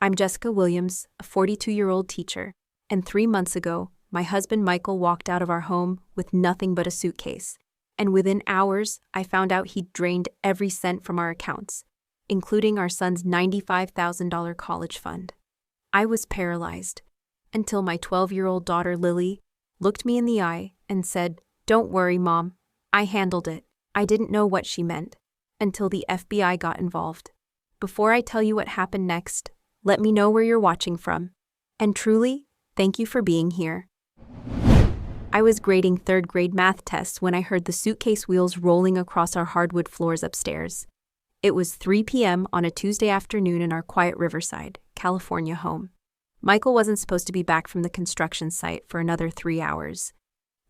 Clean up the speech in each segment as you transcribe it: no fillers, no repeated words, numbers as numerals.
I'm Jessica Williams, a 42-year-old teacher, and 3 months ago, my husband Michael walked out of our home with nothing but a suitcase. And within hours, I found out he'd drained every cent from our accounts, including our son's $95,000 college fund. I was paralyzed, until my 12-year-old daughter Lily looked me in the eye and said, "Don't worry, Mom, I handled it." I didn't know what she meant, until the FBI got involved. Before I tell you what happened next, let me know where you're watching from. And truly, thank you for being here. I was grading third-grade math tests when I heard the suitcase wheels rolling across our hardwood floors upstairs. It was 3 p.m. on a Tuesday afternoon in our quiet Riverside, California home. Michael wasn't supposed to be back from the construction site for another 3 hours.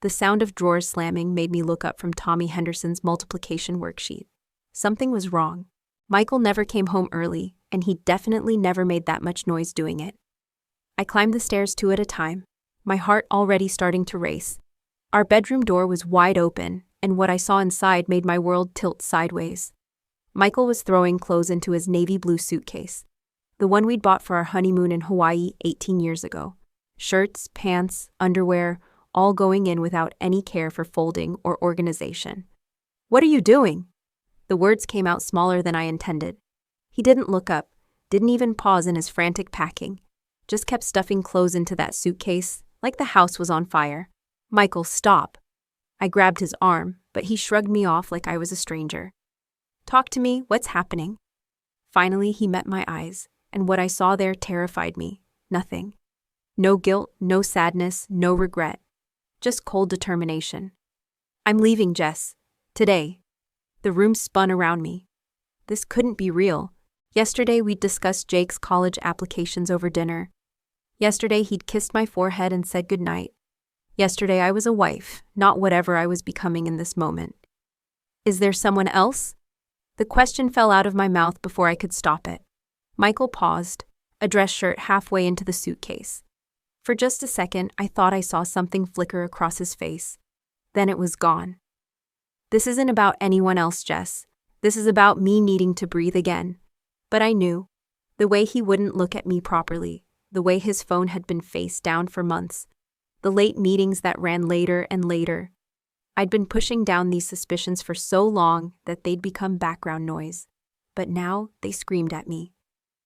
The sound of drawers slamming made me look up from Tommy Henderson's multiplication worksheet. Something was wrong. Michael never came home early, and he definitely never made that much noise doing it. I climbed the stairs 2 at a time, my heart already starting to race. Our bedroom door was wide open, and what I saw inside made my world tilt sideways. Michael was throwing clothes into his navy blue suitcase, the one we'd bought for our honeymoon in Hawaii 18 years ago. Shirts, pants, underwear, all going in without any care for folding or organization. "What are you doing?" The words came out smaller than I intended. He didn't look up, didn't even pause in his frantic packing, just kept stuffing clothes into that suitcase like the house was on fire. "Michael, stop." I grabbed his arm, but he shrugged me off like I was a stranger. "Talk to me, what's happening?" Finally, he met my eyes, and what I saw there terrified me. Nothing. No guilt, no sadness, no regret. Just cold determination. "I'm leaving, Jess. Today." The room spun around me. This couldn't be real. Yesterday we'd discussed Jake's college applications over dinner. Yesterday he'd kissed my forehead and said goodnight. Yesterday I was a wife, not whatever I was becoming in this moment. Is there someone else? The question fell out of my mouth before I could stop it. Michael paused, a dress shirt halfway into the suitcase. For just a second, I thought I saw something flicker across his face. Then it was gone. This isn't about anyone else, Jess. This is about me needing to breathe again. But I knew. The way he wouldn't look at me properly, the way his phone had been face down for months, the late meetings that ran later and later. I'd been pushing down these suspicions for so long that they'd become background noise. But now they screamed at me.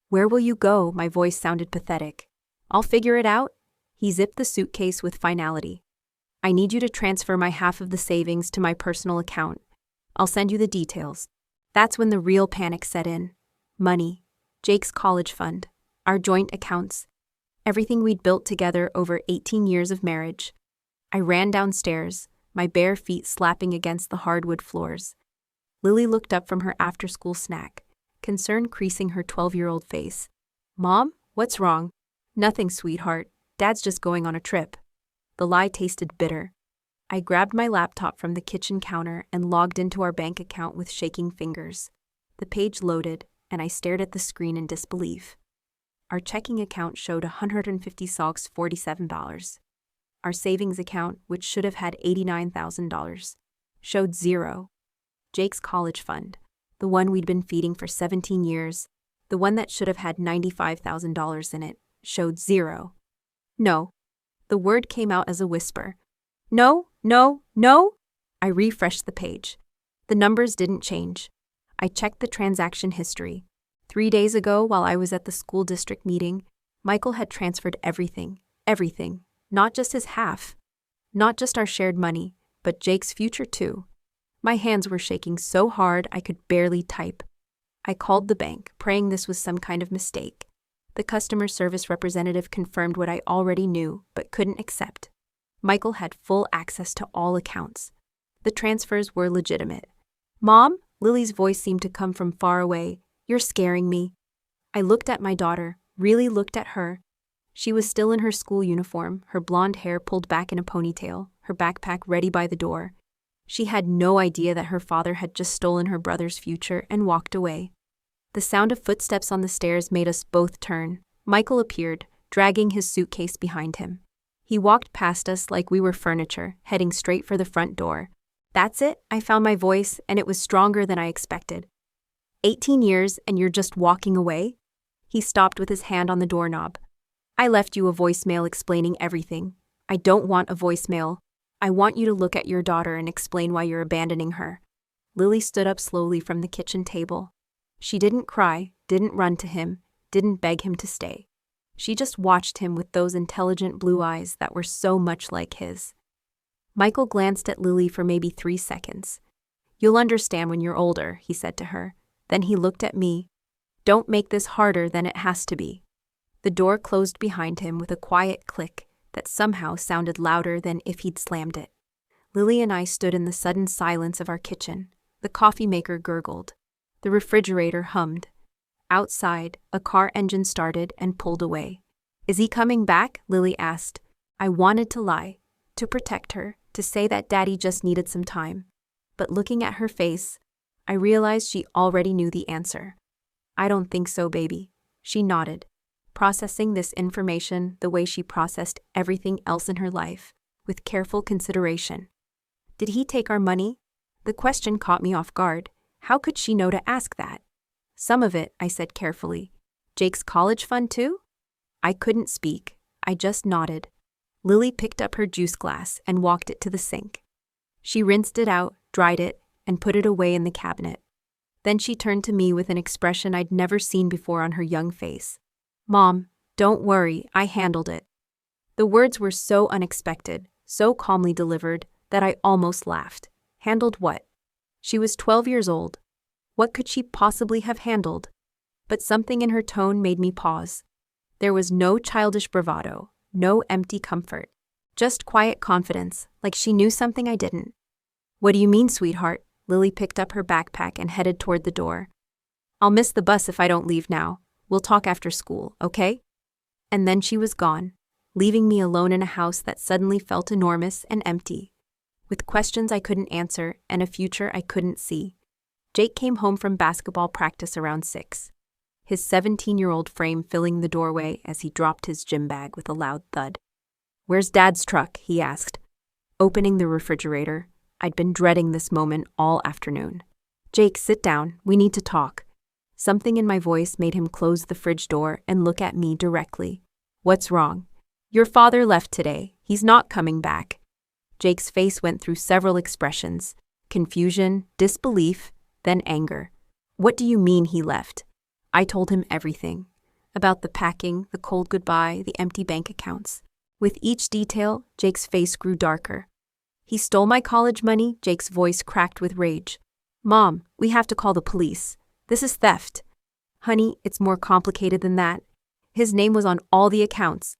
"Where will you go?" My voice sounded pathetic. "I'll figure it out." He zipped the suitcase with finality. "I need you to transfer my half of the savings to my personal account. I'll send you the details." That's when the real panic set in. Money, Jake's college fund, our joint accounts, everything we'd built together over 18 years of marriage. I ran downstairs, my bare feet slapping against the hardwood floors. Lily looked up from her after-school snack, concern creasing her 12-year-old face. "Mom, what's wrong?" "Nothing, sweetheart. Dad's just going on a trip." The lie tasted bitter. I grabbed my laptop from the kitchen counter and logged into our bank account with shaking fingers. The page loaded, and I stared at the screen in disbelief. Our checking account showed $150,47. Our savings account, which should have had $89,000, showed $0. Jake's college fund, the one we'd been feeding for 17 years, the one that should have had $95,000 in it, showed $0. "No." The word came out as a whisper. "No, no, no." I refreshed the page. The numbers didn't change. I checked the transaction history. 3 days ago, while I was at the school district meeting, Michael had transferred everything, not just his half, not just our shared money, but Jake's future too. My hands were shaking so hard I could barely type. I called the bank, praying this was some kind of mistake. The customer service representative confirmed what I already knew, but couldn't accept. Michael had full access to all accounts. The transfers were legitimate. "Mom?" Lily's voice seemed to come from far away. "You're scaring me." I looked at my daughter, really looked at her. She was still in her school uniform, her blonde hair pulled back in a ponytail, her backpack ready by the door. She had no idea that her father had just stolen her brother's future and walked away. The sound of footsteps on the stairs made us both turn. Michael appeared, dragging his suitcase behind him. He walked past us like we were furniture, heading straight for the front door. "That's it," I found my voice, and it was stronger than I expected. 18 years and you're just walking away? He stopped with his hand on the doorknob. I left you a voicemail explaining everything. I don't want a voicemail. I want you to look at your daughter and explain why you're abandoning her. Lily stood up slowly from the kitchen table. She didn't cry, didn't run to him, didn't beg him to stay. She just watched him with those intelligent blue eyes that were so much like his. Michael glanced at Lily for maybe 3 seconds. You'll understand when you're older, he said to her. Then he looked at me. Don't make this harder than it has to be. The door closed behind him with a quiet click that somehow sounded louder than if he'd slammed it. Lily and I stood in the sudden silence of our kitchen. The coffee maker gurgled. The refrigerator hummed. Outside, a car engine started and pulled away. Is he coming back? Lily asked. I wanted to lie, to protect her, to say that Daddy just needed some time. But looking at her face, I realized she already knew the answer. I don't think so, baby. She nodded, processing this information the way she processed everything else in her life, with careful consideration. Did he take our money? The question caught me off guard. How could she know to ask that? Some of it, I said carefully. Jake's college fund too? I couldn't speak. I just nodded. Lily picked up her juice glass and walked it to the sink. She rinsed it out, dried it, and put it away in the cabinet. Then she turned to me with an expression I'd never seen before on her young face. Mom, don't worry, I handled it. The words were so unexpected, so calmly delivered, that I almost laughed. Handled what? She was 12 years old. What could she possibly have handled? But something in her tone made me pause. There was no childish bravado, no empty comfort, just quiet confidence, like she knew something I didn't. What do you mean, sweetheart? Lily picked up her backpack and headed toward the door. I'll miss the bus if I don't leave now. We'll talk after school, okay? And then she was gone, leaving me alone in a house that suddenly felt enormous and empty, with questions I couldn't answer and a future I couldn't see. Jake came home from basketball practice around 6, his 17-year-old frame filling the doorway as he dropped his gym bag with a loud thud. Where's Dad's truck? He asked, opening the refrigerator. I'd been dreading this moment all afternoon. Jake, sit down. We need to talk. Something in my voice made him close the fridge door and look at me directly. What's wrong? Your father left today. He's not coming back. Jake's face went through several expressions: confusion, disbelief, then anger. What do you mean he left? I told him everything. About the packing, the cold goodbye, the empty bank accounts. With each detail, Jake's face grew darker. He stole my college money, Jake's voice cracked with rage. Mom, we have to call the police. This is theft. Honey, it's more complicated than that. His name was on all the accounts.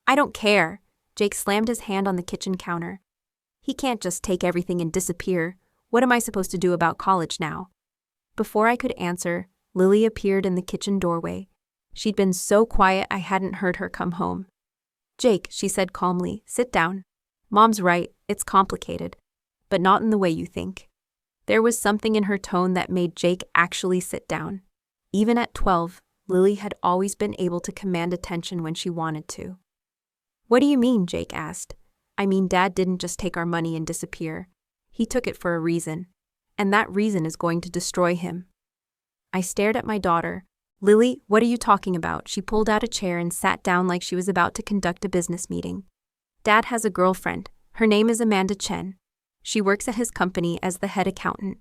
I don't care. Jake slammed his hand on the kitchen counter. He can't just take everything and disappear. What am I supposed to do about college now? Before I could answer, Lily appeared in the kitchen doorway. She'd been so quiet I hadn't heard her come home. Jake, she said calmly, sit down. Mom's right, it's complicated, but not in the way you think. There was something in her tone that made Jake actually sit down. Even at 12, Lily had always been able to command attention when she wanted to. What do you mean? Jake asked. I mean, Dad didn't just take our money and disappear. He took it for a reason, and that reason is going to destroy him. I stared at my daughter. Lily, what are you talking about? She pulled out a chair and sat down like she was about to conduct a business meeting. Dad has a girlfriend. Her name is Amanda Chen. She works at his company as the head accountant.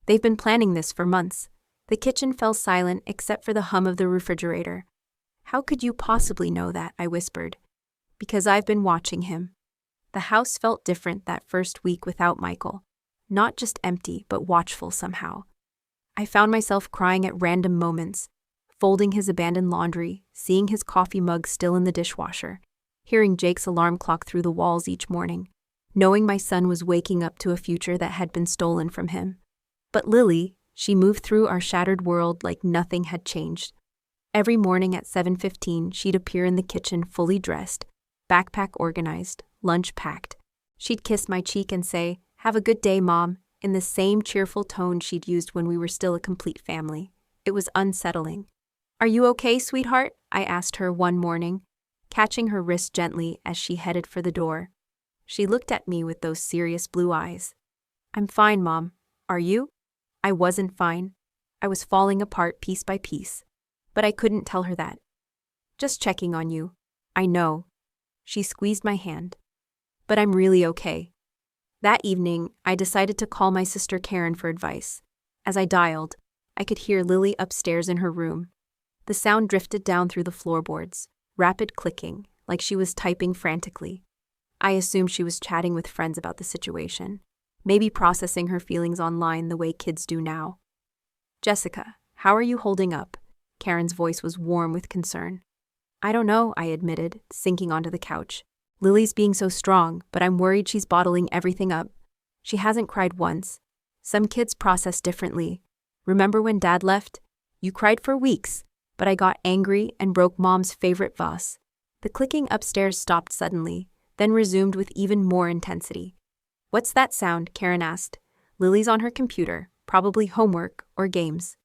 They've been planning this for months. The kitchen fell silent except for the hum of the refrigerator. How could you possibly know that? I whispered. Because I've been watching him. The house felt different that first week without Michael. Not just empty, but watchful somehow. I found myself crying at random moments, folding his abandoned laundry, seeing his coffee mug still in the dishwasher, hearing Jake's alarm clock through the walls each morning, knowing my son was waking up to a future that had been stolen from him. But Lily, she moved through our shattered world like nothing had changed. Every morning at 7:15, she'd appear in the kitchen fully dressed, backpack organized, lunch packed. She'd kiss my cheek and say, "Have a good day, Mom," in the same cheerful tone she'd used when we were still a complete family. It was unsettling. Are you okay, sweetheart? I asked her one morning, catching her wrist gently as she headed for the door. She looked at me with those serious blue eyes. I'm fine, Mom. Are you? I wasn't fine. I was falling apart piece by piece. But I couldn't tell her that. Just checking on you. I know. She squeezed my hand. But I'm really okay. That evening, I decided to call my sister Karen for advice. As I dialed, I could hear Lily upstairs in her room. The sound drifted down through the floorboards, rapid clicking, like she was typing frantically. I assumed she was chatting with friends about the situation, maybe processing her feelings online the way kids do now. Jessica, how are you holding up? Karen's voice was warm with concern. I don't know, I admitted, sinking onto the couch. Lily's being so strong, but I'm worried she's bottling everything up. She hasn't cried once. Some kids process differently. Remember when Dad left? You cried for weeks, but I got angry and broke Mom's favorite vase. The clicking upstairs stopped suddenly, then resumed with even more intensity. What's that sound? Karen asked. Lily's on her computer, probably homework or games.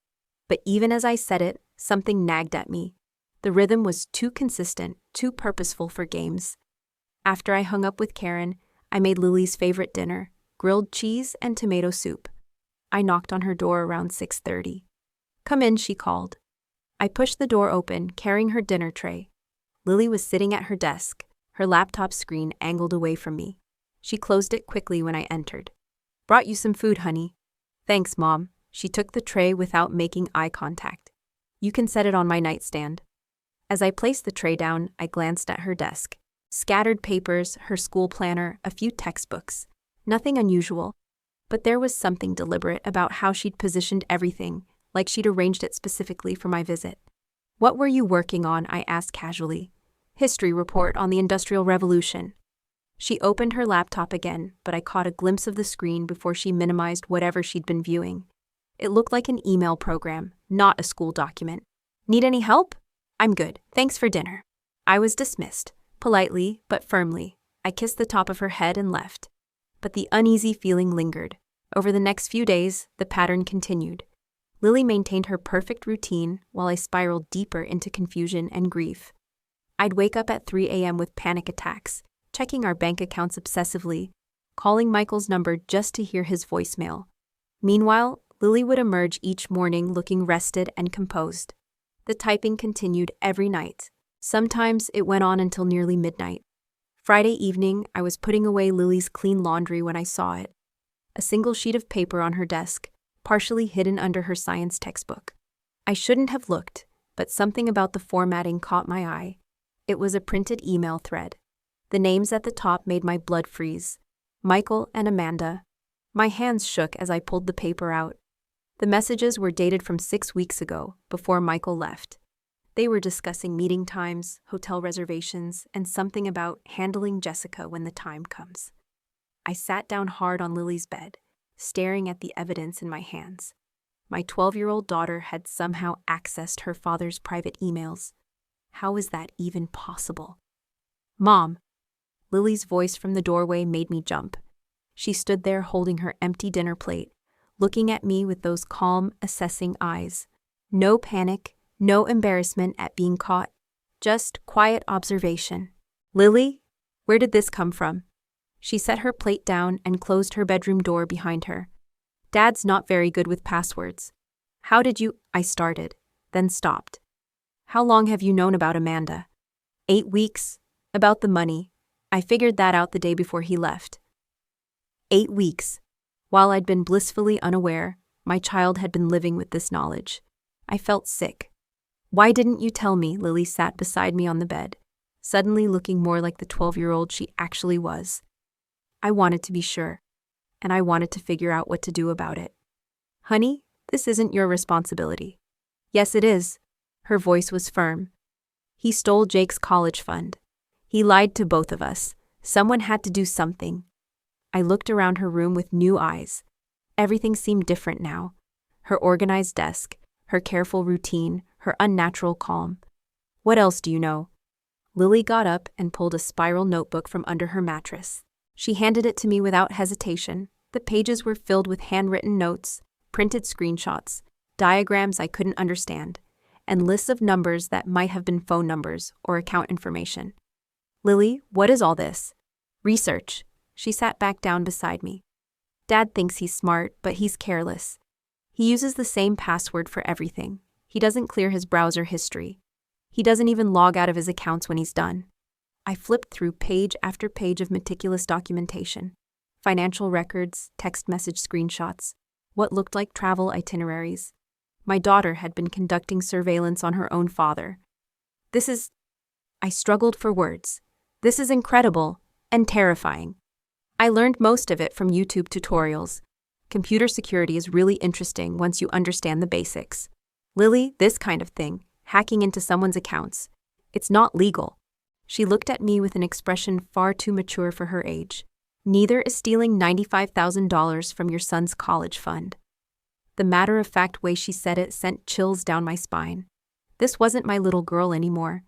But even as I said it, something nagged at me. The rhythm was too consistent, too purposeful for games. After I hung up with Karen, I made Lily's favorite dinner, grilled cheese and tomato soup. I knocked on her door around 6:30. Come in, she called. I pushed the door open, carrying her dinner tray. Lily was sitting at her desk, her laptop screen angled away from me. She closed it quickly when I entered. Brought you some food, honey. Thanks, Mom. She took the tray without making eye contact. You can set it on my nightstand. As I placed the tray down, I glanced at her desk. Scattered papers, her school planner, a few textbooks. Nothing unusual. But there was something deliberate about how she'd positioned everything, like she'd arranged it specifically for my visit. What were you working on? I asked casually. History report on the Industrial Revolution. She opened her laptop again, but I caught a glimpse of the screen before she minimized whatever she'd been viewing. It looked like an email program, not a school document. Need any help? I'm good. Thanks for dinner. I was dismissed. Politely, but firmly. I kissed the top of her head and left. But the uneasy feeling lingered. Over the next few days, the pattern continued. Lily maintained her perfect routine while I spiraled deeper into confusion and grief. I'd wake up at 3 a.m. with panic attacks, checking our bank accounts obsessively, calling Michael's number just to hear his voicemail. Meanwhile, Lily would emerge each morning looking rested and composed. The typing continued every night. Sometimes it went on until nearly midnight. Friday evening, I was putting away Lily's clean laundry when I saw it. A single sheet of paper on her desk, partially hidden under her science textbook. I shouldn't have looked, but something about the formatting caught my eye. It was a printed email thread. The names at the top made my blood freeze. Michael and Amanda. My hands shook as I pulled the paper out. The messages were dated from 6 weeks ago, before Michael left. They were discussing meeting times, hotel reservations, and something about handling Jessica when the time comes. I sat down hard on Lily's bed, staring at the evidence in my hands. My 12-year-old daughter had somehow accessed her father's private emails. How was that even possible? Mom! Lily's voice from the doorway made me jump. She stood there holding her empty dinner plate, looking at me with those calm, assessing eyes. No panic, no embarrassment at being caught, just quiet observation. Lily, where did this come from? She set her plate down and closed her bedroom door behind her. Dad's not very good with passwords. How did you? I started, then stopped. How long have you known about Amanda? 8 weeks. About the money. I figured that out the day before he left. 8 weeks. While I'd been blissfully unaware, my child had been living with this knowledge. I felt sick. Why didn't you tell me? Lily sat beside me on the bed, suddenly looking more like the 12-year-old she actually was. I wanted to be sure, and I wanted to figure out what to do about it. Honey, this isn't your responsibility. Yes, it is. Her voice was firm. He stole Jake's college fund. He lied to both of us. Someone had to do something. I looked around her room with new eyes. Everything seemed different now. Her organized desk, her careful routine, her unnatural calm. What else do you know? Lily got up and pulled a spiral notebook from under her mattress. She handed it to me without hesitation. The pages were filled with handwritten notes, printed screenshots, diagrams I couldn't understand, and lists of numbers that might have been phone numbers or account information. Lily, what is all this? Research. She sat back down beside me. Dad thinks he's smart, but he's careless. He uses the same password for everything. He doesn't clear his browser history. He doesn't even log out of his accounts when he's done. I flipped through page after page of meticulous documentation. Financial records, text message screenshots, what looked like travel itineraries. My daughter had been conducting surveillance on her own father. I struggled for words. This is incredible and terrifying. I learned most of it from YouTube tutorials. Computer security is really interesting once you understand the basics. Lily, this kind of thing, hacking into someone's accounts, it's not legal. She looked at me with an expression far too mature for her age. Neither is stealing $95,000 from your son's college fund. The matter-of-fact way she said it sent chills down my spine. This wasn't my little girl anymore.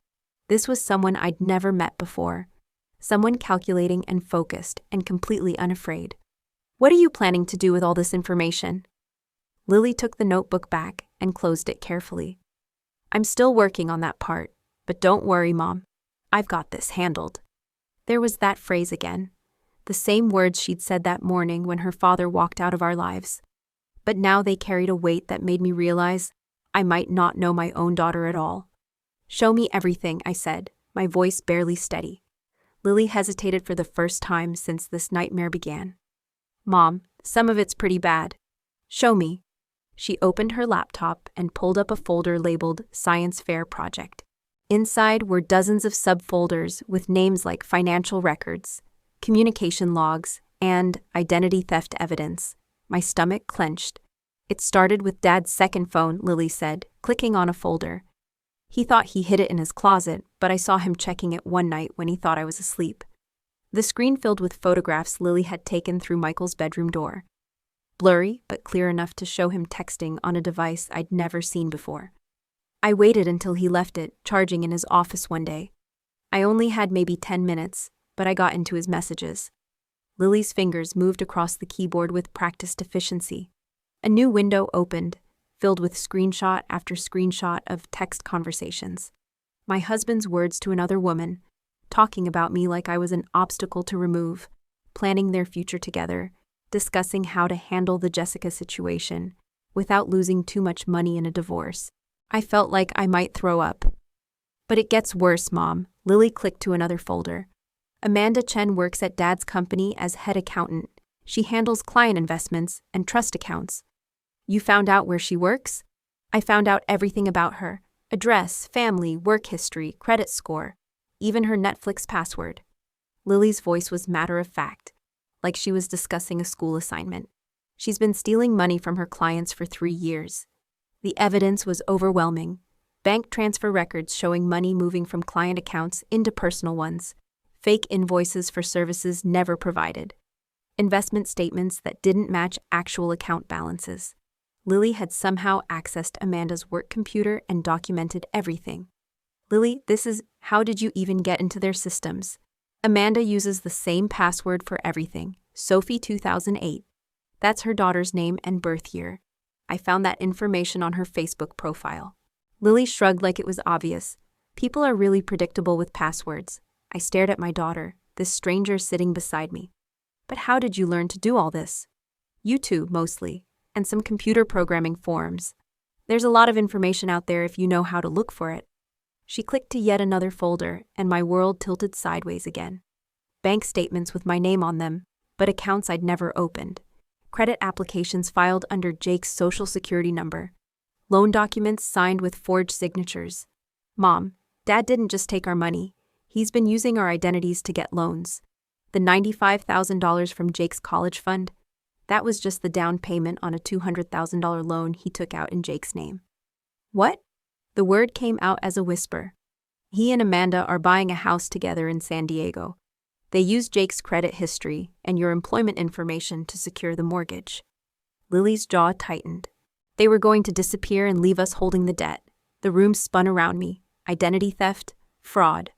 This was someone I'd never met before. Someone calculating and focused and completely unafraid. What are you planning to do with all this information? Lily took the notebook back and closed it carefully. I'm still working on that part, but don't worry, Mom. I've got this handled. There was that phrase again. The same words she'd said that morning when her father walked out of our lives. But now they carried a weight that made me realize I might not know my own daughter at all. Show me everything, I said, my voice barely steady. Lily hesitated for the first time since this nightmare began. Mom, some of it's pretty bad. Show me. She opened her laptop and pulled up a folder labeled Science Fair Project. Inside were dozens of subfolders with names like financial records, communication logs, and identity theft evidence. My stomach clenched. It started with Dad's second phone, Lily said, clicking on a folder. He thought he hid it in his closet, but I saw him checking it one night when he thought I was asleep. The screen filled with photographs Lily had taken through Michael's bedroom door. Blurry, but clear enough to show him texting on a device I'd never seen before. I waited until he left it, charging in his office one day. I only had maybe 10 minutes, but I got into his messages. Lily's fingers moved across the keyboard with practiced efficiency. A new window opened, filled with screenshot after screenshot of text conversations. My husband's words to another woman, talking about me like I was an obstacle to remove, planning their future together, discussing how to handle the Jessica situation without losing too much money in a divorce. I felt like I might throw up. But it gets worse, Mom. Lily clicked to another folder. Amanda Chen works at Dad's company as head accountant. She handles client investments and trust accounts. You found out where she works? I found out everything about her. Address, family, work history, credit score, even her Netflix password. Lily's voice was matter-of-fact, like she was discussing a school assignment. She's been stealing money from her clients for 3 years. The evidence was overwhelming. Bank transfer records showing money moving from client accounts into personal ones. Fake invoices for services never provided. Investment statements that didn't match actual account balances. Lily had somehow accessed Amanda's work computer and documented everything. Lily, how did you even get into their systems? Amanda uses the same password for everything, Sophie 2008. That's her daughter's name and birth year. I found that information on her Facebook profile. Lily shrugged like it was obvious. People are really predictable with passwords. I stared at my daughter, this stranger sitting beside me. But how did you learn to do all this? YouTube, mostly, and some computer programming forums. There's a lot of information out there if you know how to look for it. She clicked to yet another folder, and my world tilted sideways again. Bank statements with my name on them, but accounts I'd never opened. Credit applications filed under Jake's social security number. Loan documents signed with forged signatures. Mom, Dad didn't just take our money. He's been using our identities to get loans. The $95,000 from Jake's college fund, that was just the down payment on a $200,000 loan he took out in Jake's name. What? The word came out as a whisper. He and Amanda are buying a house together in San Diego. They used Jake's credit history and your employment information to secure the mortgage. Lily's jaw tightened. They were going to disappear and leave us holding the debt. The room spun around me. Identity theft, fraud.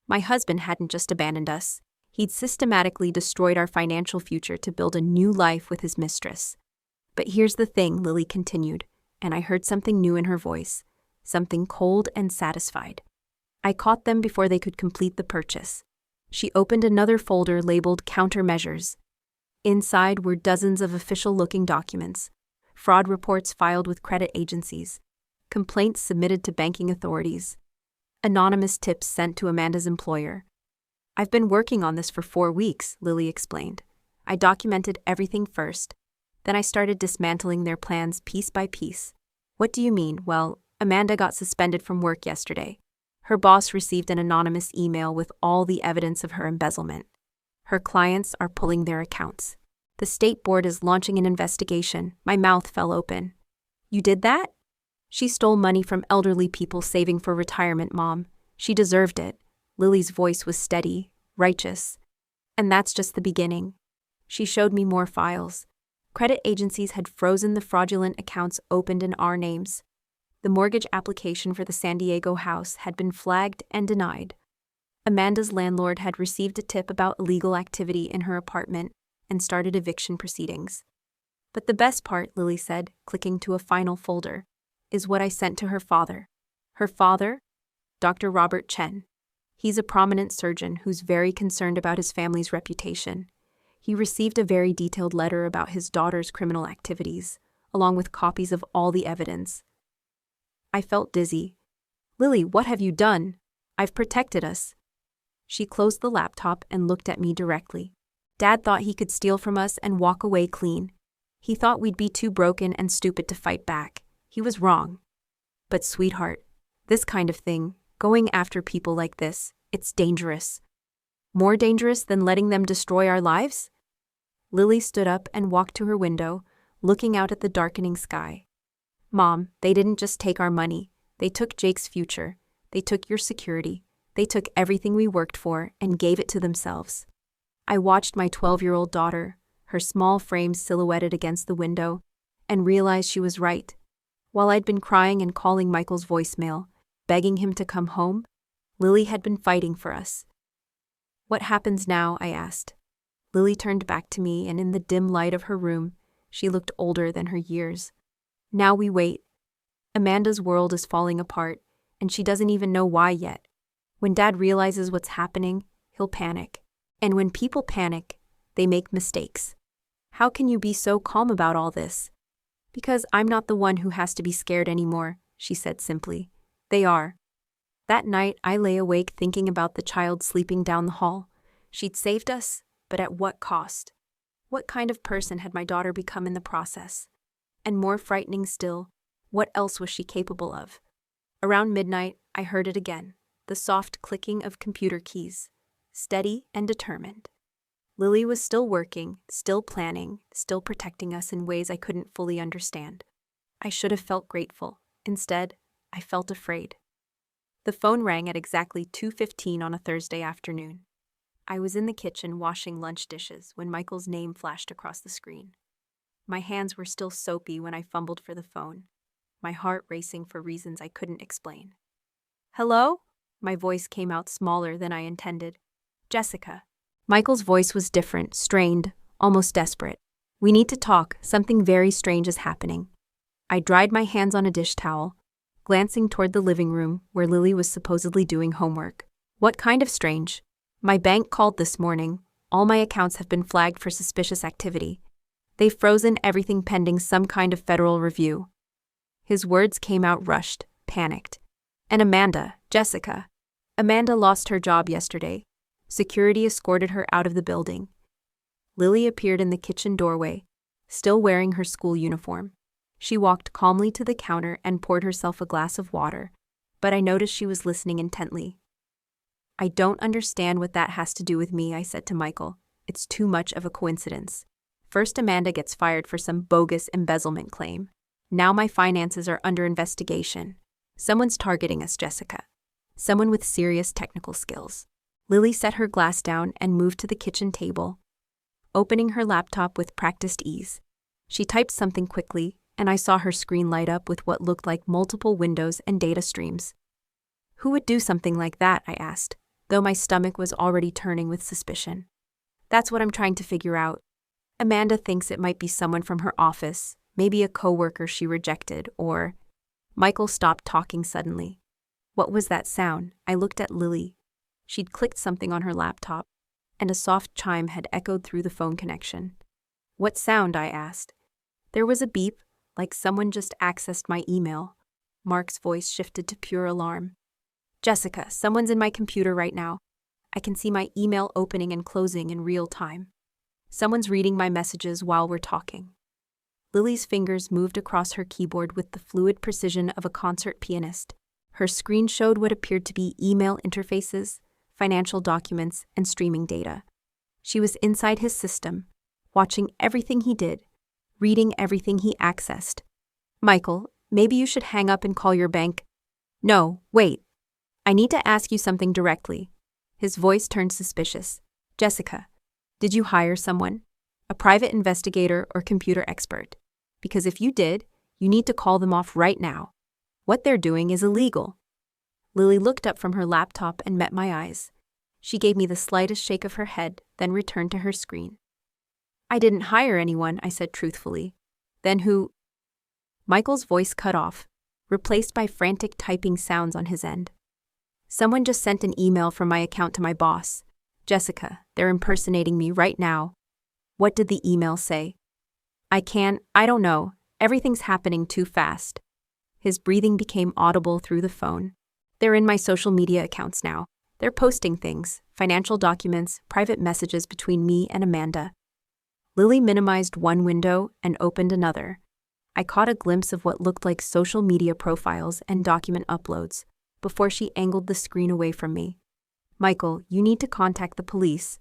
My husband hadn't just abandoned us. He'd systematically destroyed our financial future to build a new life with his mistress. But here's the thing, Lily continued, and I heard something new in her voice, something cold and satisfied. I caught them before they could complete the purchase. She opened another folder labeled Countermeasures. Inside were dozens of official-looking documents, fraud reports filed with credit agencies, complaints submitted to banking authorities, anonymous tips sent to Amanda's employer. I've been working on this for 4 weeks, Lily explained. I documented everything first. Then I started dismantling their plans piece by piece. What do you mean? Well, Amanda got suspended from work yesterday. Her boss received an anonymous email with all the evidence of her embezzlement. Her clients are pulling their accounts. The state board is launching an investigation. My mouth fell open. You did that? She stole money from elderly people saving for retirement, Mom. She deserved it. Lily's voice was steady, righteous. And that's just the beginning. She showed me more files. Credit agencies had frozen the fraudulent accounts opened in our names. The mortgage application for the San Diego house had been flagged and denied. Amanda's landlord had received a tip about illegal activity in her apartment and started eviction proceedings. But the best part, Lily said, clicking to a final folder, is what I sent to her father. Her father? Dr. Robert Chen. He's a prominent surgeon who's very concerned about his family's reputation. He received a very detailed letter about his daughter's criminal activities, along with copies of all the evidence. I felt dizzy. Lily, what have you done? I've protected us. She closed the laptop and looked at me directly. Dad thought he could steal from us and walk away clean. He thought we'd be too broken and stupid to fight back. He was wrong. But sweetheart, this kind of thing, going after people like this, it's dangerous. More dangerous than letting them destroy our lives? Lily stood up and walked to her window, looking out at the darkening sky. Mom, they didn't just take our money. They took Jake's future. They took your security. They took everything we worked for and gave it to themselves. I watched my 12-year-old daughter, her small frame silhouetted against the window, and realized she was right. While I'd been crying and calling Michael's voicemail, begging him to come home, Lily had been fighting for us. What happens now? I asked. Lily turned back to me, and in the dim light of her room, she looked older than her years. Now we wait. Amanda's world is falling apart, and she doesn't even know why yet. When Dad realizes what's happening, he'll panic. And when people panic, they make mistakes. How can you be so calm about all this? Because I'm not the one who has to be scared anymore, she said simply. They are. That night, I lay awake thinking about the child sleeping down the hall. She'd saved us, but at what cost? What kind of person had my daughter become in the process? And more frightening still, what else was she capable of? Around midnight, I heard it again, the soft clicking of computer keys, steady and determined. Lily was still working, still planning, still protecting us in ways I couldn't fully understand. I should have felt grateful. Instead, I felt afraid. The phone rang at exactly 2:15 on a Thursday afternoon. I was in the kitchen washing lunch dishes when Michael's name flashed across the screen. My hands were still soapy when I fumbled for the phone, my heart racing for reasons I couldn't explain. Hello? My voice came out smaller than I intended. Jessica. Michael's voice was different, strained, almost desperate. We need to talk. Something very strange is happening. I dried my hands on a dish towel, glancing toward the living room where Lily was supposedly doing homework. What kind of strange? My bank called this morning. All my accounts have been flagged for suspicious activity. They've frozen everything pending some kind of federal review. His words came out rushed, panicked. And Amanda, Jessica. Amanda lost her job yesterday. Security escorted her out of the building. Lily appeared in the kitchen doorway, still wearing her school uniform. She walked calmly to the counter and poured herself a glass of water, but I noticed she was listening intently. I don't understand what that has to do with me, I said to Michael. It's too much of a coincidence. First, Amanda gets fired for some bogus embezzlement claim. Now my finances are under investigation. Someone's targeting us, Jessica. Someone with serious technical skills. Lily set her glass down and moved to the kitchen table, opening her laptop with practiced ease. She typed something quickly, and I saw her screen light up with what looked like multiple windows and data streams. Who would do something like that? I asked, though my stomach was already turning with suspicion. That's what I'm trying to figure out. Amanda thinks it might be someone from her office, maybe a coworker she rejected, or... Michael stopped talking suddenly. What was that sound? I looked at Lily. She'd clicked something on her laptop, and a soft chime had echoed through the phone connection. What sound? I asked. There was a beep, like someone just accessed my email. Mark's voice shifted to pure alarm. Jessica, someone's in my computer right now. I can see my email opening and closing in real time. Someone's reading my messages while we're talking. Lily's fingers moved across her keyboard with the fluid precision of a concert pianist. Her screen showed what appeared to be email interfaces, financial documents, and streaming data. She was inside his system, watching everything he did, reading everything he accessed. Michael, maybe you should hang up and call your bank. No, wait. I need to ask you something directly. His voice turned suspicious. Jessica, did you hire someone? A private investigator or computer expert? Because if you did, you need to call them off right now. What they're doing is illegal. Lily looked up from her laptop and met my eyes. She gave me the slightest shake of her head, then returned to her screen. I didn't hire anyone, I said truthfully. Then who? Michael's voice cut off, replaced by frantic typing sounds on his end. Someone just sent an email from my account to my boss. Jessica, they're impersonating me right now. What did the email say? I don't know. Everything's happening too fast. His breathing became audible through the phone. They're in my social media accounts now. They're posting things, financial documents, private messages between me and Amanda. Lily minimized one window and opened another. I caught a glimpse of what looked like social media profiles and document uploads before she angled the screen away from me. Michael, you need to contact the police.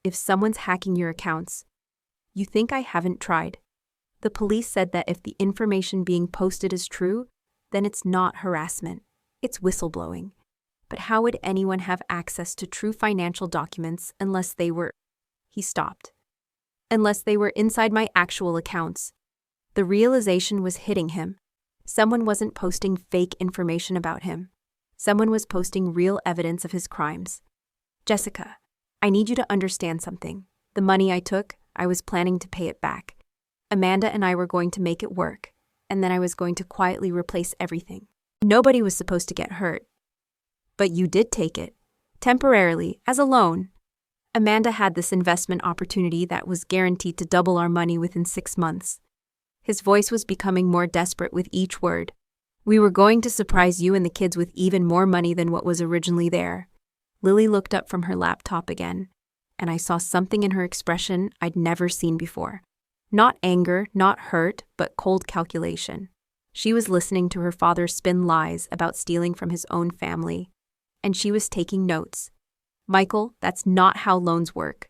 If someone's hacking your accounts. You think I haven't tried? The police said that if the information being posted is true, then it's not harassment. It's whistleblowing. But how would anyone have access to true financial documents unless they were... He stopped. Unless they were inside my actual accounts. The realization was hitting him. Someone wasn't posting fake information about him. Someone was posting real evidence of his crimes. Jessica, I need you to understand something. The money I took, I was planning to pay it back. Amanda and I were going to make it work, and then I was going to quietly replace everything. Nobody was supposed to get hurt. But you did take it. Temporarily, as a loan. Amanda had this investment opportunity that was guaranteed to double our money within 6 months. His voice was becoming more desperate with each word. We were going to surprise you and the kids with even more money than what was originally there. Lily looked up from her laptop again, and I saw something in her expression I'd never seen before. Not anger, not hurt, but cold calculation. She was listening to her father spin lies about stealing from his own family, and she was taking notes. Michael, that's not how loans work.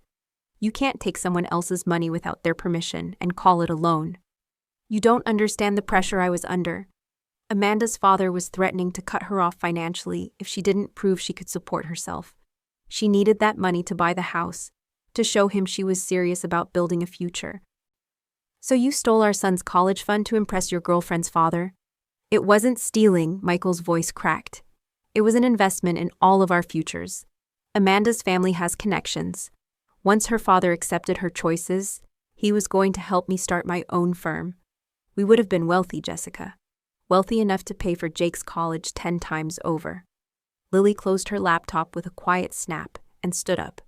You can't take someone else's money without their permission and call it a loan. You don't understand the pressure I was under. Amanda's father was threatening to cut her off financially if she didn't prove she could support herself. She needed that money to buy the house, to show him she was serious about building a future. So you stole our son's college fund to impress your girlfriend's father? It wasn't stealing, Michael's voice cracked. It was an investment in all of our futures. Amanda's family has connections. Once her father accepted her choices, he was going to help me start my own firm. We would have been wealthy, Jessica. Wealthy enough to pay for Jake's college 10 times over. Lily closed her laptop with a quiet snap and stood up.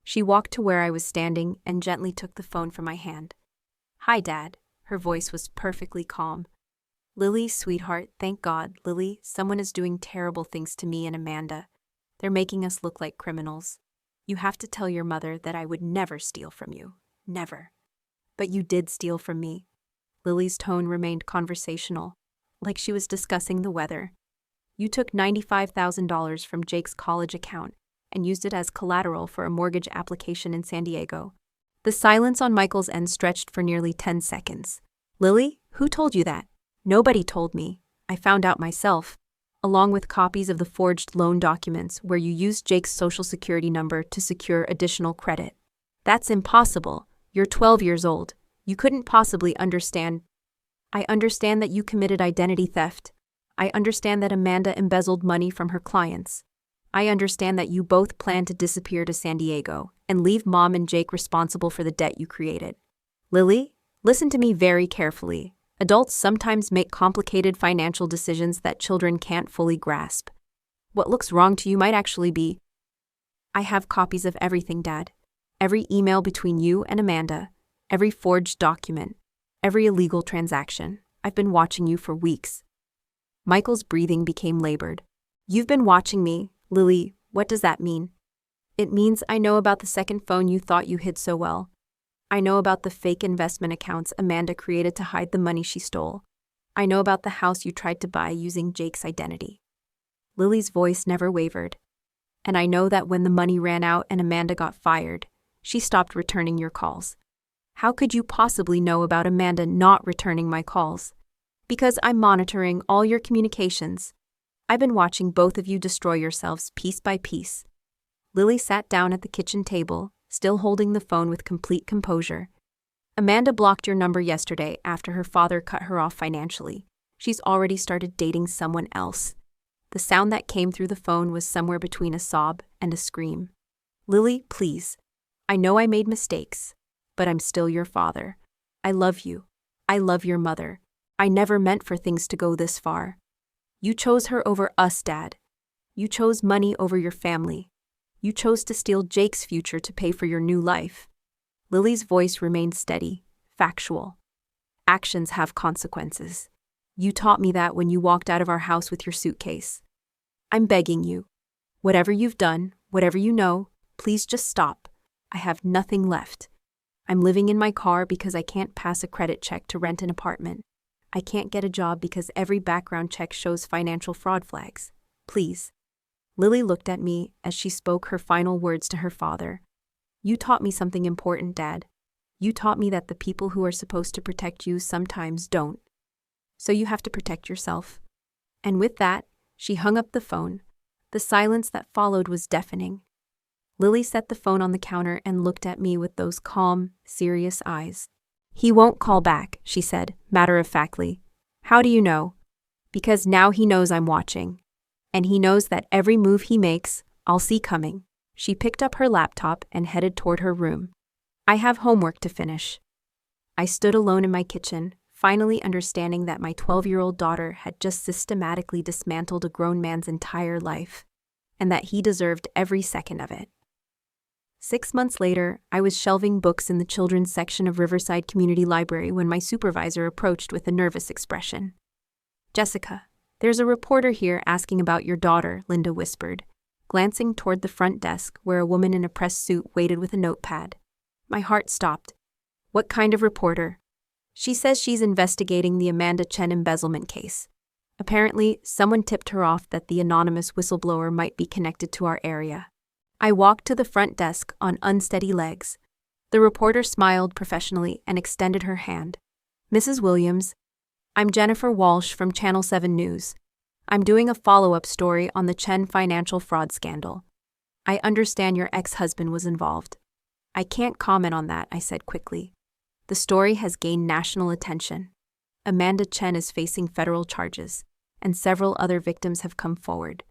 She walked to where I was standing and gently took the phone from my hand. Hi, Dad. Her voice was perfectly calm. Lily, sweetheart, thank God, Lily, someone is doing terrible things to me and Amanda. They're making us look like criminals. You have to tell your mother that I would never steal from you. Never. But you did steal from me. Lily's tone remained conversational, like she was discussing the weather. You took $95,000 from Jake's college account and used it as collateral for a mortgage application in San Diego. The silence on Michael's end stretched for nearly 10 seconds. Lily, who told you that? Nobody told me. I found out myself, along with copies of the forged loan documents where you used Jake's social security number to secure additional credit. That's impossible. You're 12 years old. You couldn't possibly understand. I understand that you committed identity theft. I understand that Amanda embezzled money from her clients. I understand that you both plan to disappear to San Diego and leave Mom and Jake responsible for the debt you created. Lily, listen to me very carefully. Adults sometimes make complicated financial decisions that children can't fully grasp. What looks wrong to you might actually be... I have copies of everything, Dad. Every email between you and Amanda. Every forged document. Every illegal transaction. I've been watching you for weeks. Michael's breathing became labored. You've been watching me, Lily. What does that mean? It means I know about the second phone you thought you hid so well. I know about the fake investment accounts Amanda created to hide the money she stole. I know about the house you tried to buy using Jake's identity. Lily's voice never wavered. And I know that when the money ran out and Amanda got fired, she stopped returning your calls. How could you possibly know about Amanda not returning my calls? Because I'm monitoring all your communications. I've been watching both of you destroy yourselves piece by piece. Lily sat down at the kitchen table, still holding the phone with complete composure. Amanda blocked your number yesterday after her father cut her off financially. She's already started dating someone else. The sound that came through the phone was somewhere between a sob and a scream. Lily, please. I know I made mistakes, but I'm still your father. I love you. I love your mother. I never meant for things to go this far. You chose her over us, Dad. You chose money over your family. You chose to steal Jake's future to pay for your new life. Lily's voice remained steady, factual. Actions have consequences. You taught me that when you walked out of our house with your suitcase. I'm begging you. Whatever you've done, whatever you know, please just stop. I have nothing left. I'm living in my car because I can't pass a credit check to rent an apartment. I can't get a job because every background check shows financial fraud flags. Please. Lily looked at me as she spoke her final words to her father. You taught me something important, Dad. You taught me that the people who are supposed to protect you sometimes don't. So you have to protect yourself. And with that, she hung up the phone. The silence that followed was deafening. Lily set the phone on the counter and looked at me with those calm, serious eyes. He won't call back, she said, matter-of-factly. How do you know? Because now he knows I'm watching. And he knows that every move he makes, I'll see coming. She picked up her laptop and headed toward her room. I have homework to finish. I stood alone in my kitchen, finally understanding that my 12-year-old daughter had just systematically dismantled a grown man's entire life, and that he deserved every second of it. 6 months later, I was shelving books in the children's section of Riverside Community Library when my supervisor approached with a nervous expression. Jessica, there's a reporter here asking about your daughter, Linda whispered, glancing toward the front desk where a woman in a press suit waited with a notepad. My heart stopped. What kind of reporter? She says she's investigating the Amanda Chen embezzlement case. Apparently, someone tipped her off that the anonymous whistleblower might be connected to our area. I walked to the front desk on unsteady legs. The reporter smiled professionally and extended her hand. Mrs. Williams, I'm Jennifer Walsh from Channel 7 News. I'm doing a follow-up story on the Chen financial fraud scandal. I understand your ex-husband was involved. I can't comment on that, I said quickly. The story has gained national attention. Amanda Chen is facing federal charges, and several other victims have come forward.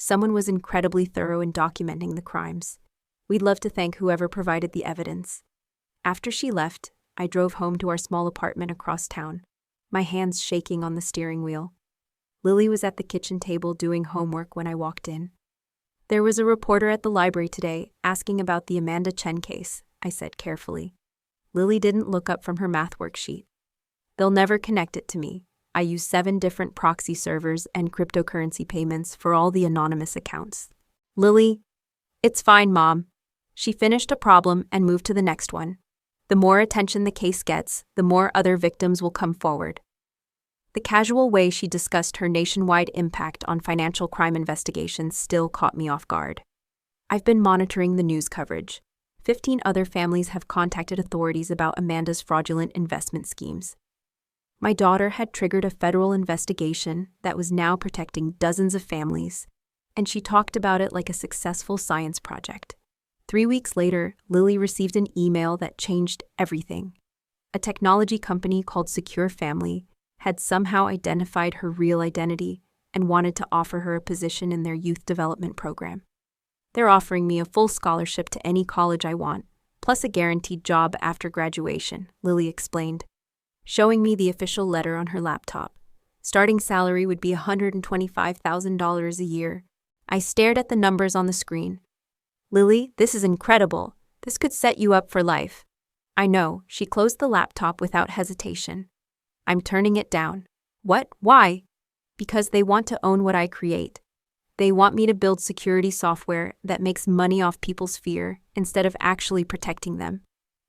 Someone was incredibly thorough in documenting the crimes. We'd love to thank whoever provided the evidence. After she left, I drove home to our small apartment across town, my hands shaking on the steering wheel. Lily was at the kitchen table doing homework when I walked in. There was a reporter at the library today asking about the Amanda Chen case, I said carefully. Lily didn't look up from her math worksheet. They'll never connect it to me. I use 7 different proxy servers and cryptocurrency payments for all the anonymous accounts. Lily, it's fine, Mom. She finished a problem and moved to the next one. The more attention the case gets, the more other victims will come forward. The casual way she discussed her nationwide impact on financial crime investigations still caught me off guard. I've been monitoring the news coverage. 15 other families have contacted authorities about Amanda's fraudulent investment schemes. My daughter had triggered a federal investigation that was now protecting dozens of families, and she talked about it like a successful science project. 3 weeks later, Lily received an email that changed everything. A technology company called Secure Family had somehow identified her real identity and wanted to offer her a position in their youth development program. They're offering me a full scholarship to any college I want, plus a guaranteed job after graduation, Lily explained, showing me the official letter on her laptop. Starting salary would be $125,000 a year. I stared at the numbers on the screen. Lily, this is incredible. This could set you up for life. I know, she closed the laptop without hesitation. I'm turning it down. What? Why? Because they want to own what I create. They want me to build security software that makes money off people's fear instead of actually protecting them.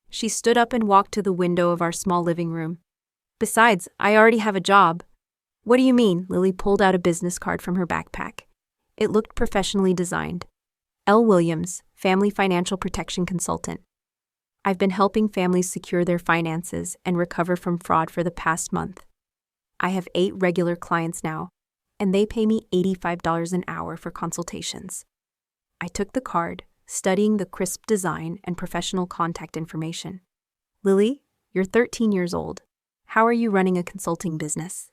She stood up and walked to the window of our small living room. Besides, I already have a job. What do you mean? Lily pulled out a business card from her backpack. It looked professionally designed. L. Williams, Family Financial Protection Consultant. I've been helping families secure their finances and recover from fraud for the past month. I have 8 regular clients now, and they pay me $85 an hour for consultations. I took the card, studying the crisp design and professional contact information. Lily, you're 13 years old. How are you running a consulting business?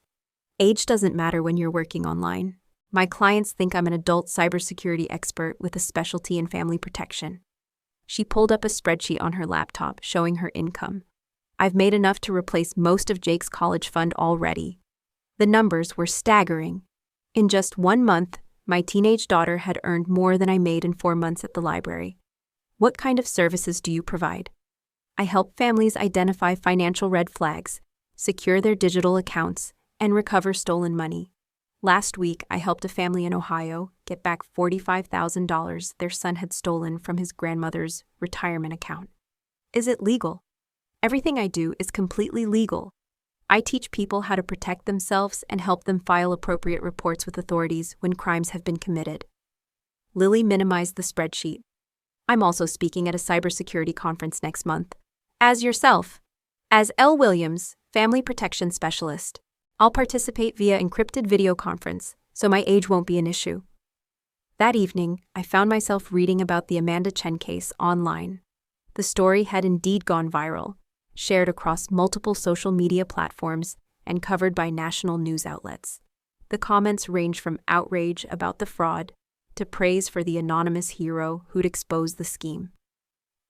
Age doesn't matter when you're working online. My clients think I'm an adult cybersecurity expert with a specialty in family protection. She pulled up a spreadsheet on her laptop showing her income. I've made enough to replace most of Jake's college fund already. The numbers were staggering. In just 1 month, my teenage daughter had earned more than I made in 4 months at the library. What kind of services do you provide? I help families identify financial red flags, secure their digital accounts, and recover stolen money. Last week, I helped a family in Ohio get back $45,000 their son had stolen from his grandmother's retirement account. Is it legal? Everything I do is completely legal. I teach people how to protect themselves and help them file appropriate reports with authorities when crimes have been committed. Lily minimized the spreadsheet. I'm also speaking at a cybersecurity conference next month. As yourself. As L. Williams, Family Protection Specialist. I'll participate via encrypted video conference, so my age won't be an issue. That evening, I found myself reading about the Amanda Chen case online. The story had indeed gone viral, shared across multiple social media platforms, and covered by national news outlets. The comments ranged from outrage about the fraud to praise for the anonymous hero who'd exposed the scheme.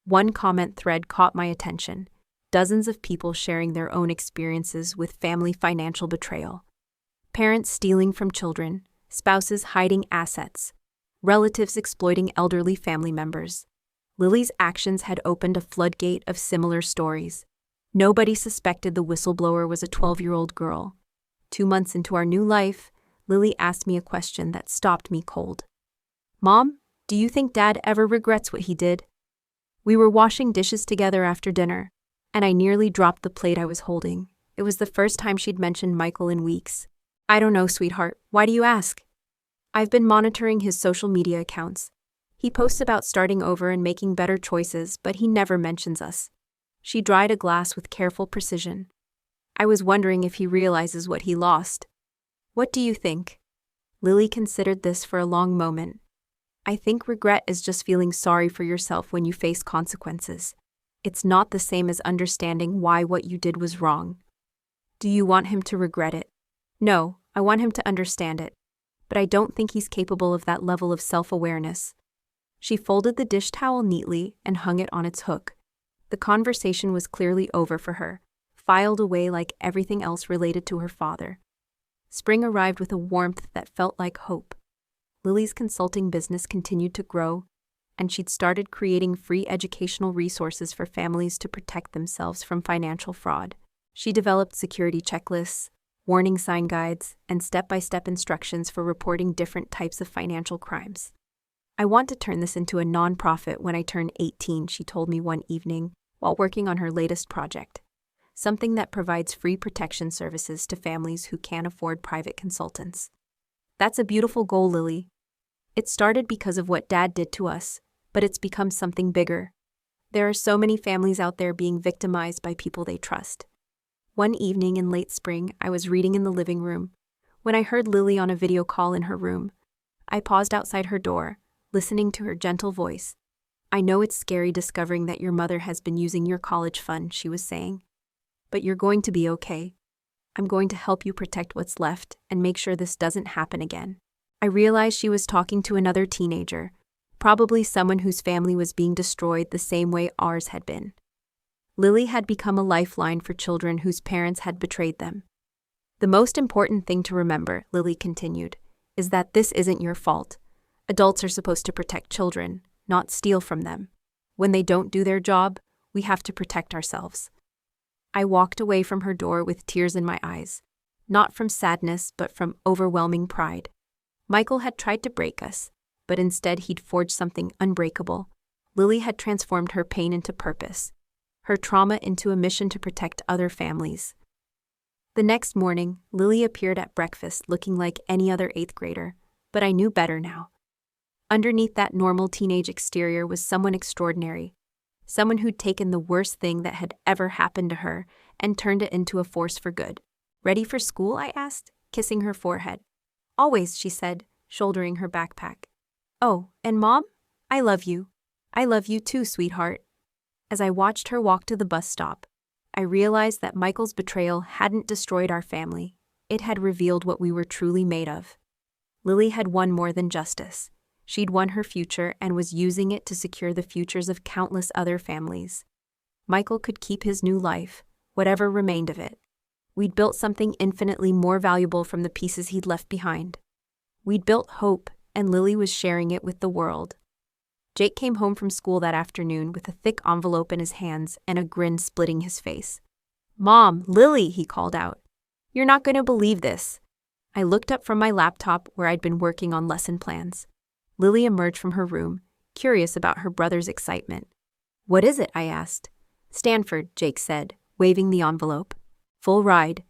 One comment thread caught my attention. Dozens of people sharing their own experiences with family financial betrayal. Parents stealing from children, spouses hiding assets, relatives exploiting elderly family members. Lily's actions had opened a floodgate of similar stories. Nobody suspected the whistleblower was a 12-year-old girl. 2 months into our new life, Lily asked me a question that stopped me cold. Mom, do you think Dad ever regrets what he did? We were washing dishes together after dinner, and I nearly dropped the plate I was holding. It was the first time she'd mentioned Michael in weeks. I don't know, sweetheart. Why do you ask? I've been monitoring his social media accounts. He posts about starting over and making better choices, but he never mentions us. She dried a glass with careful precision. I was wondering if he realizes what he lost. What do you think? Lily considered this for a long moment. I think regret is just feeling sorry for yourself when you face consequences. It's not the same as understanding why what you did was wrong. Do you want him to regret it? No, I want him to understand it. But I don't think he's capable of that level of self-awareness. She folded the dish towel neatly and hung it on its hook. The conversation was clearly over for her, filed away like everything else related to her father. Spring arrived with a warmth that felt like hope. Lily's consulting business continued to grow, and she'd started creating free educational resources for families to protect themselves from financial fraud. She developed security checklists, warning sign guides, and step-by-step instructions for reporting different types of financial crimes. I want to turn this into a nonprofit when I turn 18, she told me one evening while working on her latest project, something that provides free protection services to families who can't afford private consultants. That's a beautiful goal, Lily. It started because of what Dad did to us, but it's become something bigger. There are so many families out there being victimized by people they trust. One evening in late spring, I was reading in the living room when I heard Lily on a video call in her room. I paused outside her door, listening to her gentle voice. I know it's scary discovering that your mother has been using your college fund, she was saying. But you're going to be okay. I'm going to help you protect what's left and make sure this doesn't happen again. I realized she was talking to another teenager, probably someone whose family was being destroyed the same way ours had been. Lily had become a lifeline for children whose parents had betrayed them. The most important thing to remember, Lily continued, is that this isn't your fault. Adults are supposed to protect children, not steal from them. When they don't do their job, we have to protect ourselves. I walked away from her door with tears in my eyes. Not from sadness, but from overwhelming pride. Michael had tried to break us, but instead he'd forged something unbreakable. Lily had transformed her pain into purpose, her trauma into a mission to protect other families. The next morning, Lily appeared at breakfast looking like any other 8th grader, but I knew better now. Underneath that normal teenage exterior was someone extraordinary, someone who'd taken the worst thing that had ever happened to her and turned it into a force for good. "Ready for school?" I asked, kissing her forehead. "Always," she said, shouldering her backpack. "Oh, and Mom? I love you. I love you too, sweetheart." As I watched her walk to the bus stop, I realized that Michael's betrayal hadn't destroyed our family. It had revealed what we were truly made of. Lily had won more than justice. She'd won her future and was using it to secure the futures of countless other families. Michael could keep his new life, whatever remained of it. We'd built something infinitely more valuable from the pieces he'd left behind. We'd built hope, and Lily was sharing it with the world. Jake came home from school that afternoon with a thick envelope in his hands and a grin splitting his face. "Mom, Lily," he called out. "You're not going to believe this." I looked up from my laptop where I'd been working on lesson plans. Lily emerged from her room, curious about her brother's excitement. "What is it?" I asked. "Stanford," Jake said, waving the envelope. "Full ride.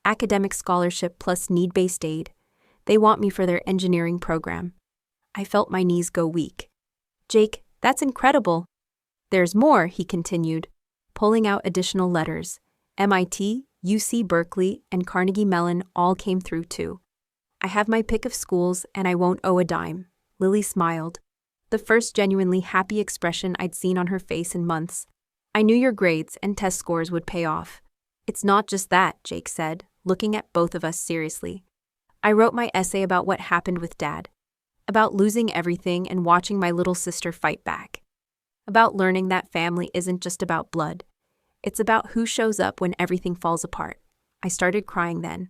Academic scholarship plus need-based aid. They want me for their engineering program." I felt my knees go weak. "Jake, that's incredible." "There's more," he continued, pulling out additional letters. MIT, UC Berkeley, and Carnegie Mellon all came through too. "I have my pick of schools, and I won't owe a dime." Lily smiled, the first genuinely happy expression I'd seen on her face in months. "I knew your grades and test scores would pay off." "It's not just that," Jake said, looking at both of us seriously. "I wrote my essay about what happened with Dad. About losing everything and watching my little sister fight back. About learning that family isn't just about blood. It's about who shows up when everything falls apart." I started crying then,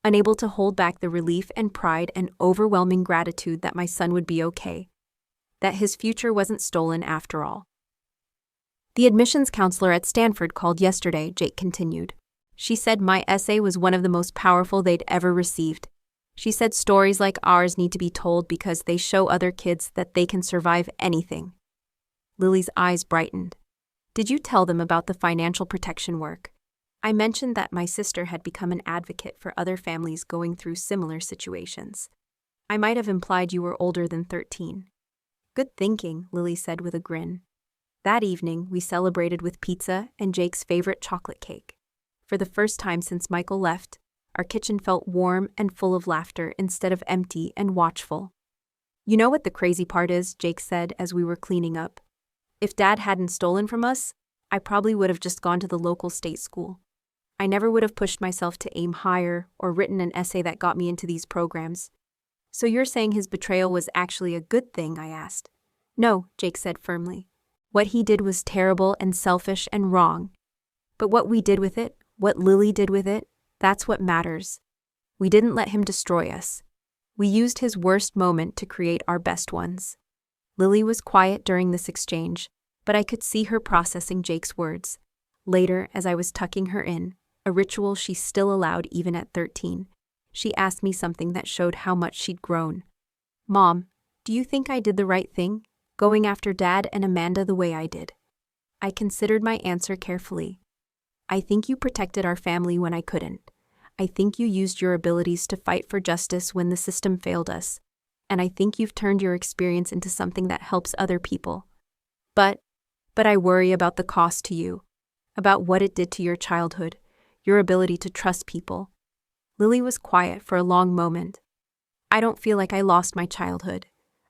unable to hold back the relief and pride and overwhelming gratitude that my son would be okay, that his future wasn't stolen after all. "The admissions counselor at Stanford called yesterday," Jake continued. "She said my essay was one of the most powerful they'd ever received. She said stories like ours need to be told because they show other kids that they can survive anything." Lily's eyes brightened. "Did you tell them about the financial protection work?" I mentioned that my sister had become an advocate for other families going through similar situations. "I might have implied you were older than 13. "Good thinking," Lily said with a grin. That evening, we celebrated with pizza and Jake's favorite chocolate cake. For the first time since Michael left, our kitchen felt warm and full of laughter instead of empty and watchful. "You know what the crazy part is?" Jake said as we were cleaning up. "If Dad hadn't stolen from us, I probably would have just gone to the local state school. I never would have pushed myself to aim higher or written an essay that got me into these programs." "So you're saying his betrayal was actually a good thing?" I asked. "No," Jake said firmly. "What he did was terrible and selfish and wrong. But what we did with it, what Lily did with it, that's what matters. We didn't let him destroy us. We used his worst moment to create our best ones." Lily was quiet during this exchange, but I could see her processing Jake's words. Later, as I was tucking her in, a ritual she still allowed even at 13, she asked me something that showed how much she'd grown. "Mom, do you think I did the right thing, going after Dad and Amanda the way I did?" I considered my answer carefully. "I think you protected our family when I couldn't. I think you used your abilities to fight for justice when the system failed us. And I think you've turned your experience into something that helps other people. But I worry about the cost to you, about what it did to your childhood, your ability to trust people." Lily was quiet for a long moment. "I don't feel like I lost my childhood.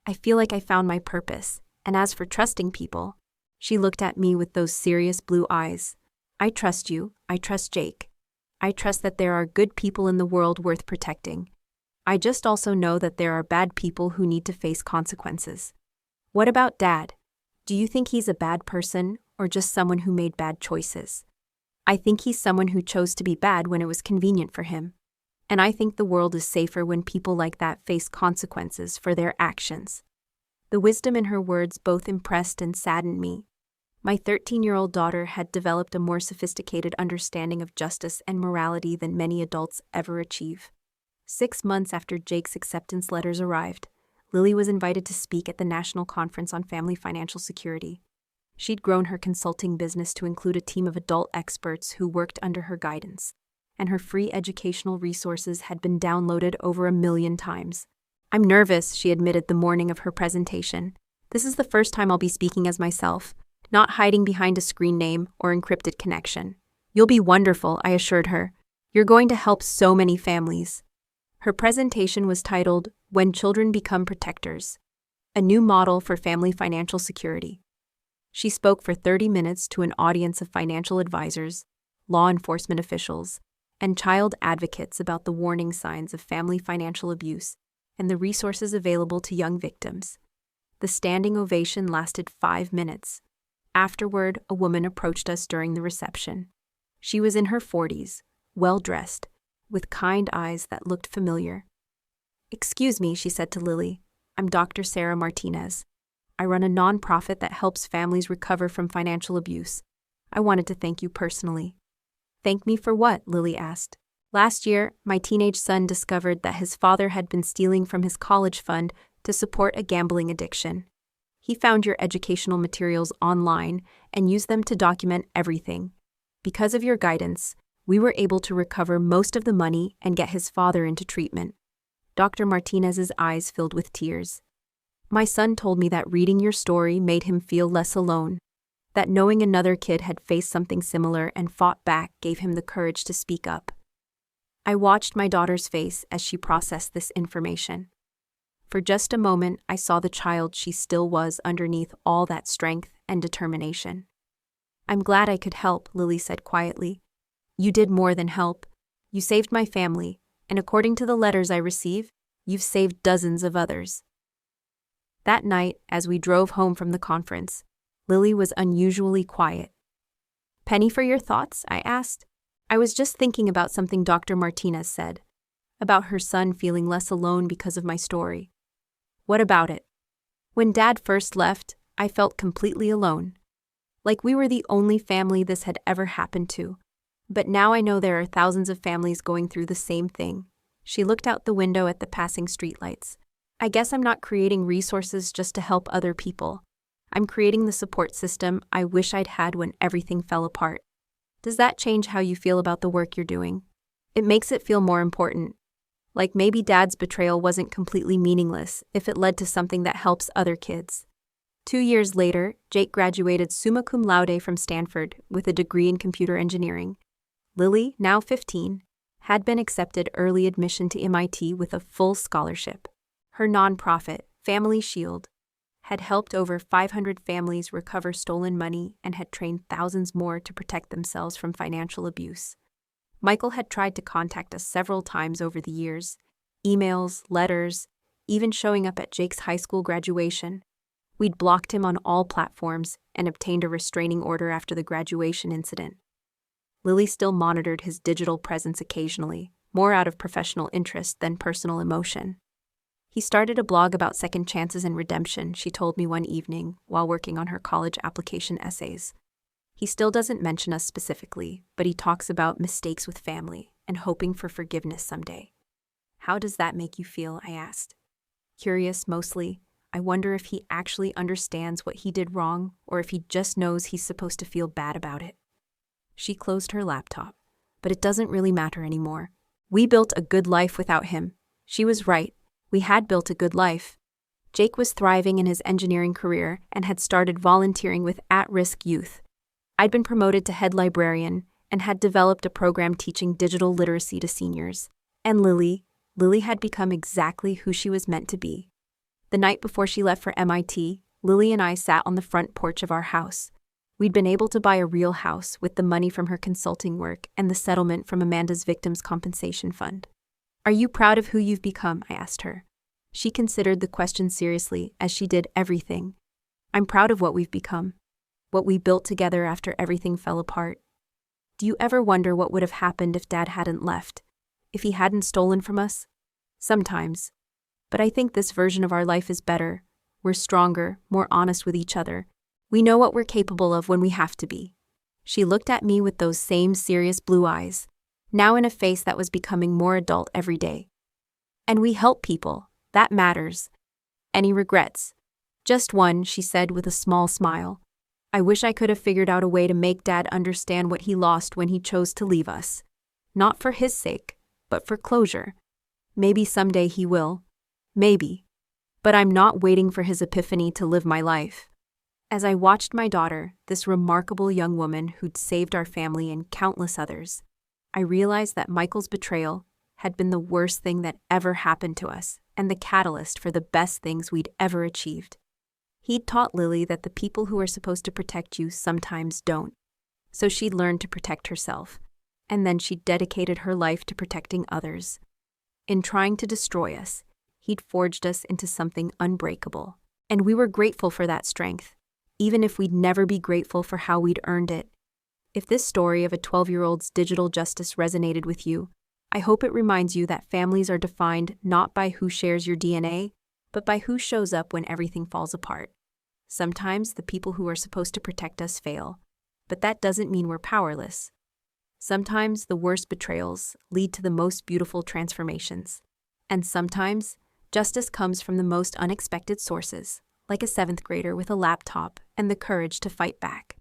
I feel like I found my purpose. And as for trusting people," she looked at me with those serious blue eyes. "I trust you. I trust Jake. I trust that there are good people in the world worth protecting. I just also know that there are bad people who need to face consequences." "What about Dad? Do you think he's a bad person or just someone who made bad choices?" "I think he's someone who chose to be bad when it was convenient for him. And I think the world is safer when people like that face consequences for their actions." The wisdom in her words both impressed and saddened me. My 13-year-old daughter had developed a more sophisticated understanding of justice and morality than many adults ever achieve. 6 months after Jake's acceptance letters arrived, Lily was invited to speak at the National Conference on Family Financial Security. She'd grown her consulting business to include a team of adult experts who worked under her guidance, and her free educational resources had been downloaded over 1 million times. "I'm nervous," she admitted the morning of her presentation. "This is the first time I'll be speaking as myself, not hiding behind a screen name or encrypted connection." "You'll be wonderful," I assured her. "You're going to help so many families." Her presentation was titled, "When Children Become Protectors: A New Model for Family Financial Security." She spoke for 30 minutes to an audience of financial advisors, law enforcement officials, and child advocates about the warning signs of family financial abuse and the resources available to young victims. The standing ovation lasted 5 minutes. Afterward, a woman approached us during the reception. She was in her 40s, well-dressed, with kind eyes that looked familiar. "Excuse me," she said to Lily. "I'm Dr. Sarah Martinez. I run a nonprofit that helps families recover from financial abuse. I wanted to thank you personally." "Thank me for what?" Lily asked. "Last year, my teenage son discovered that his father had been stealing from his college fund to support a gambling addiction. He found your educational materials online and used them to document everything. Because of your guidance, we were able to recover most of the money and get his father into treatment." Dr. Martinez's eyes filled with tears. "My son told me that reading your story made him feel less alone, that knowing another kid had faced something similar and fought back gave him the courage to speak up." I watched my daughter's face as she processed this information. For just a moment, I saw the child she still was underneath all that strength and determination. "I'm glad I could help," Lily said quietly. "You did more than help. You saved my family, and according to the letters I receive, you've saved dozens of others." That night, as we drove home from the conference, Lily was unusually quiet. "Penny, for your thoughts?" I asked. "I was just thinking about something Dr. Martinez said, about her son feeling less alone because of my story." "What about it?" "When Dad first left, I felt completely alone. Like we were the only family this had ever happened to. But now I know there are thousands of families going through the same thing." She looked out the window at the passing streetlights. "I guess I'm not creating resources just to help other people. I'm creating the support system I wish I'd had when everything fell apart." "Does that change how you feel about the work you're doing?" "It makes it feel more important. Like maybe Dad's betrayal wasn't completely meaningless if it led to something that helps other kids." 2 years later, Jake graduated summa cum laude from Stanford with a degree in computer engineering. Lily, now 15, had been accepted early admission to MIT with a full scholarship. Her nonprofit, Family Shield, had helped over 500 families recover stolen money and had trained thousands more to protect themselves from financial abuse. Michael had tried to contact us several times over the years, emails, letters, even showing up at Jake's high school graduation. We'd blocked him on all platforms and obtained a restraining order after the graduation incident. Lily still monitored his digital presence occasionally, more out of professional interest than personal emotion. "He started a blog about second chances and redemption," she told me one evening while working on her college application essays. "He still doesn't mention us specifically, but he talks about mistakes with family and hoping for forgiveness someday." "How does that make you feel?" I asked. Curious mostly, I wonder if he actually understands what he did wrong or if he just knows he's supposed to feel bad about it. She closed her laptop. "But it doesn't really matter anymore. We built a good life without him." She was right. We had built a good life. Jake was thriving in his engineering career and had started volunteering with at-risk youth. I'd been promoted to head librarian and had developed a program teaching digital literacy to seniors. And Lily had become exactly who she was meant to be. The night before she left for MIT, Lily and I sat on the front porch of our house. We'd been able to buy a real house with the money from her consulting work and the settlement from Amanda's Victims Compensation Fund. "Are you proud of who you've become?" I asked her. She considered the question seriously, as she did everything. "I'm proud of what we've become. What we built together after everything fell apart. Do you ever wonder what would have happened if Dad hadn't left? If he hadn't stolen from us? Sometimes. But I think this version of our life is better. We're stronger, more honest with each other, We know what we're capable of when we have to be. She looked at me with those same serious blue eyes, now in a face that was becoming more adult every day. And we help people. That matters. Any regrets? Just one, she said with a small smile. I wish I could have figured out a way to make Dad understand what he lost when he chose to leave us. Not for his sake, but for closure. Maybe someday he will. Maybe. But I'm not waiting for his epiphany to live my life. As I watched my daughter, this remarkable young woman who'd saved our family and countless others, I realized that Michael's betrayal had been the worst thing that ever happened to us and the catalyst for the best things we'd ever achieved. He'd taught Lily that the people who are supposed to protect you sometimes don't. So she'd learned to protect herself, and then she dedicated her life to protecting others. In trying to destroy us, he'd forged us into something unbreakable, and we were grateful for that strength, even if we'd never be grateful for how we'd earned it. If this story of a 12-year-old's digital justice resonated with you, I hope it reminds you that families are defined not by who shares your DNA, but by who shows up when everything falls apart. Sometimes the people who are supposed to protect us fail, but that doesn't mean we're powerless. Sometimes the worst betrayals lead to the most beautiful transformations. And sometimes justice comes from the most unexpected sources, like a 7th grader with a laptop and the courage to fight back.